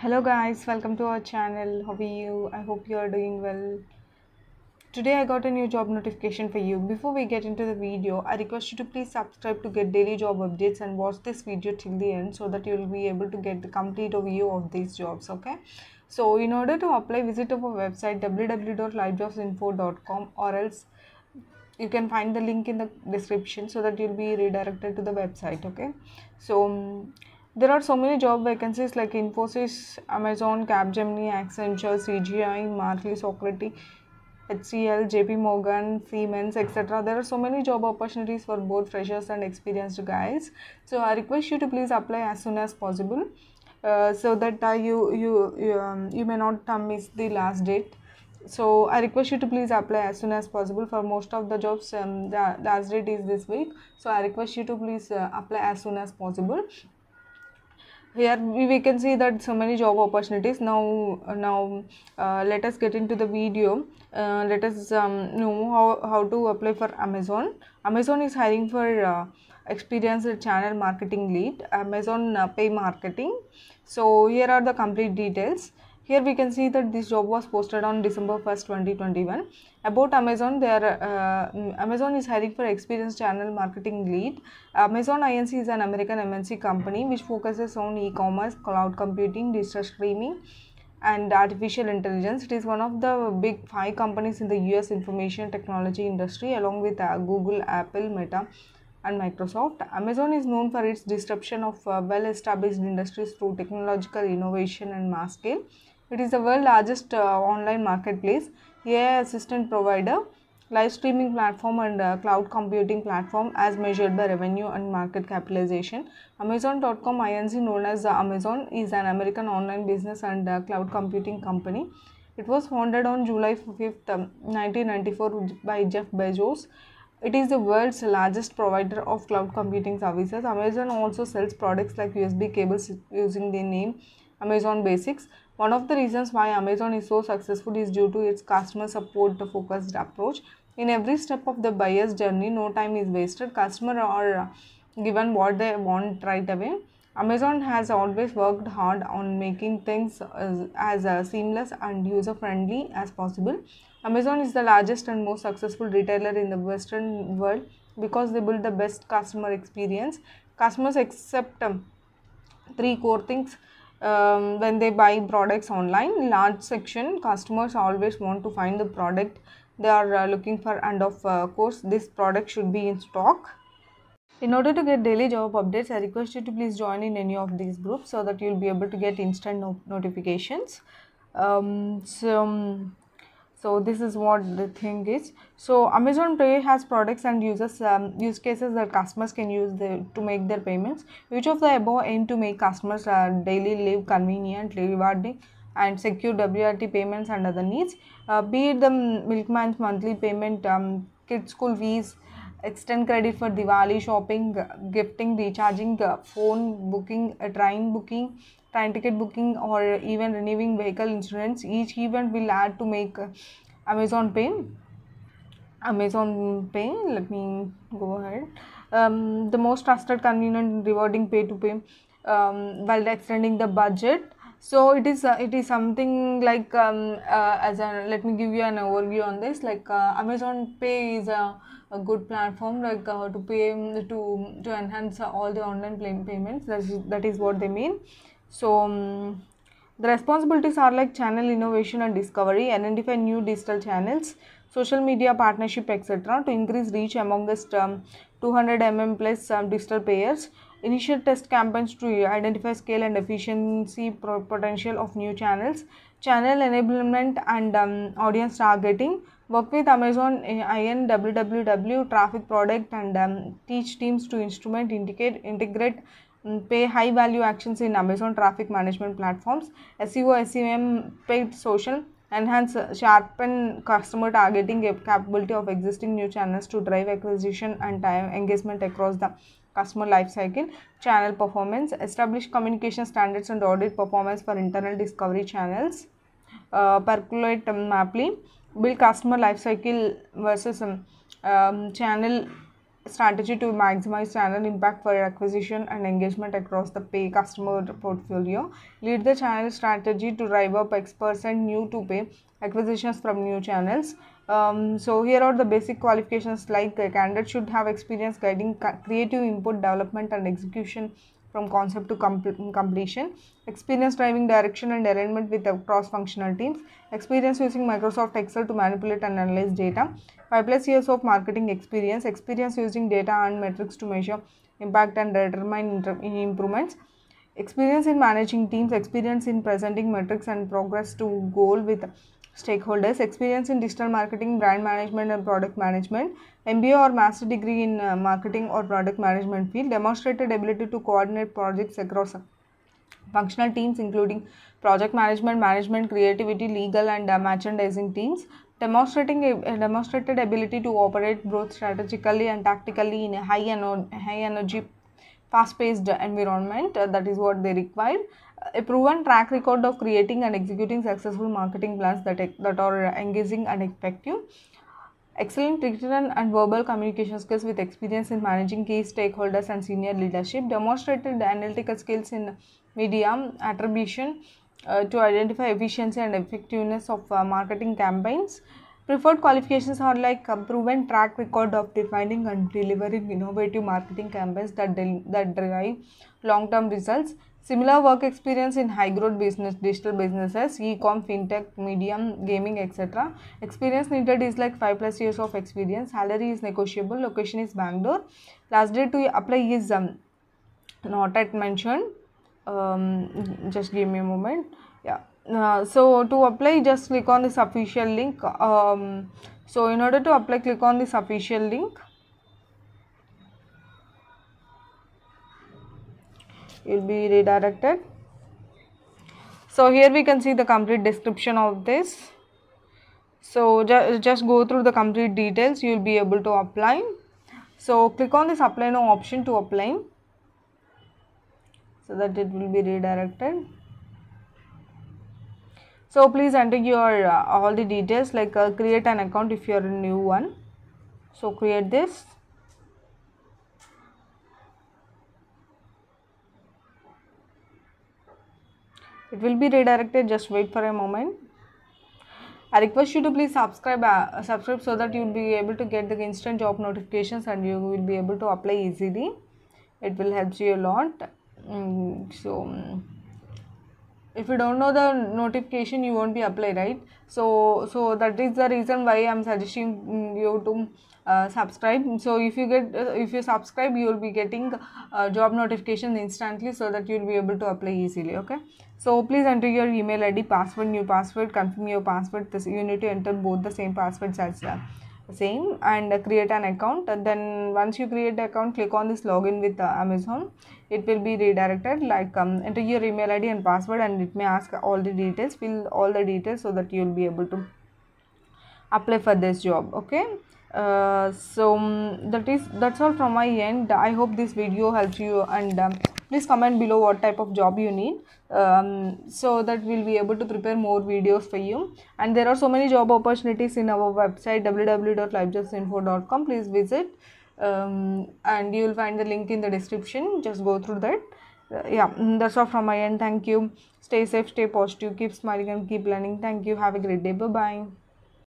Hello guys, welcome to our channel. How are you? I hope you are doing well. Today I got a new job notification for you. Before we get into the video, I request you to please subscribe to get daily job updates and watch this video till the end so that you will be able to get the complete overview of these jobs, okay? So in order to apply, visit our website www.livejobsinfo.com or else you can find the link in the description so that you'll be redirected to the website, okay? There are so many job vacancies like Infosys, Amazon, Capgemini, Accenture, CGI, Markley, Socrates, HCL, JP Morgan, Siemens, etc. There are so many job opportunities for both freshers and experienced guys. So I request you to please apply as soon as possible, so that you may not miss the last date. So I request you to please apply as soon as possible. For most of the jobs, the last date is this week. So I request you to please apply as soon as possible. Here we can see that so many job opportunities. Now let us get into the video. Let us know how to apply for Amazon. Amazon is hiring for experienced channel marketing lead, Amazon pay marketing. So here are the complete details. Here we can see that this job was posted on December 1st, 2021. About Amazon, Amazon is hiring for experienced channel marketing lead. Amazon Inc. is an American MNC company which focuses on e-commerce, cloud computing, digital streaming, and artificial intelligence. It is one of the big 5 companies in the US information technology industry along with Google, Apple, Meta, and Microsoft. Amazon is known for its disruption of well-established industries through technological innovation and mass scale. It is the world's largest online marketplace, AI assistant provider, live streaming platform, and cloud computing platform as measured by revenue and market capitalization. Amazon.com Inc., known as Amazon, is an American online business and cloud computing company. It was founded on July 5th, 1994 by Jeff Bezos. It is the world's largest provider of cloud computing services. Amazon also sells products like USB cables using the name Amazon Basics. One of the reasons why Amazon is so successful is due to its customer support focused approach. In every step of the buyer's journey, no time is wasted. Customers are given what they want right away. Amazon has always worked hard on making things as seamless and user friendly as possible. Amazon is the largest and most successful retailer in the Western world because they build the best customer experience. Customers accept 3 core things when they buy products online. Large section, customers always want to find the product they are looking for, and of course this product should be in stock. In order to get daily job updates, I request you to please join in any of these groups so that you'll be able to get instant notifications. Um, so, um, so this is what the thing is. So Amazon Pay has products and use cases that customers can use to make their payments. Which of the above aim to make customers daily live convenient, rewarding, and secure WRT payments and other needs? Be it the milkman's monthly payment, kids school fees, extend credit for Diwali shopping, gifting, recharging, phone booking, train ticket booking, or even renewing vehicle insurance. Each event will add to make Amazon Pay. Let me go ahead. The most trusted, convenient, rewarding pay to pay, while extending the budget. So it is something like let me give you an overview on this. Like Amazon Pay is a good platform like to pay to enhance all the online payments. That is what they mean. So the responsibilities are like channel innovation and discovery, identify new digital channels, social media partnership, etc. to increase reach among the 200 plus digital payers, initiate test campaigns to identify scale and efficiency potential of new channels, channel enablement and audience targeting, work with Amazon IN www traffic product and teach teams to integrate pay high value actions in Amazon traffic management platforms, SEO, SEM, paid social, enhance sharpen customer targeting capability of existing new channels to drive acquisition and time engagement across the customer life cycle, channel performance, establish communication standards and audit performance for internal discovery channels, percolate Maply, build customer life cycle versus channel strategy to maximize channel impact for acquisition and engagement across the pay customer portfolio. Lead the channel strategy to drive up X% new to pay acquisitions from new channels. So here are the basic qualifications, like a candidate should have experience guiding creative input development and execution from concept to completion, experience driving direction and alignment with the cross-functional teams, experience using Microsoft Excel to manipulate and analyze data, 5+ years of marketing experience, experience using data and metrics to measure impact and determine improvements, experience in managing teams, experience in presenting metrics and progress to goal with stakeholders, experience in digital marketing, brand management and product management, MBA or master degree in marketing or product management field, demonstrated ability to coordinate projects across functional teams including project management, management, creativity, legal and merchandising teams, demonstrated ability to operate both strategically and tactically in a high energy fast-paced environment. That is what they require. A proven track record of creating and executing successful marketing plans that are engaging and effective. Excellent written and verbal communication skills with experience in managing key stakeholders and senior leadership. Demonstrated analytical skills in media attribution to identify efficiency and effectiveness of marketing campaigns. Preferred qualifications are like a proven track record of defining and delivering innovative marketing campaigns that derive long-term results. Similar work experience in high-growth digital businesses, e-com, fintech, medium, gaming, etc. Experience needed is like 5+ years of experience. Salary is negotiable. Location is Bangalore. Last date to apply is not yet mentioned. Just give me a moment. Yeah. So to apply, just click on this official link. So in order to apply, click on this official link. You'll be redirected. So here we can see the complete description of this. So just go through the complete details. You'll be able to apply. So click on this apply now option to apply, so that it will be redirected. So please enter your all the details, like create an account if you are a new one. So create this. It will be redirected. Just wait for a moment. I request you to please subscribe so that you will be able to get the instant job notifications and you will be able to apply easily. It will help you a lot. If you don't know the notification, you won't be apply, right? So that is the reason why I'm suggesting you to subscribe. So if you subscribe, you will be getting job notification instantly, so that you will be able to apply easily. Okay, so please enter your email ID, password, new password, confirm your password. You need to enter both the same passwords as same, and create an account. And then once you create the account, click on this login with Amazon. It will be redirected, like enter your email ID and password, and it may ask all the details. Fill all the details so that you will be able to apply for this job. Okay, that's all from my end. I hope this video helps you, and please comment below what type of job you need, so that we'll be able to prepare more videos for you. And there are so many job opportunities in our website www.livejobsinfo.com. please visit, and you will find the link in the description. Just go through that. Yeah, that's all from my end. Thank you. Stay safe, stay positive, keep smiling and keep learning. Thank you. Have a great day. Bye bye.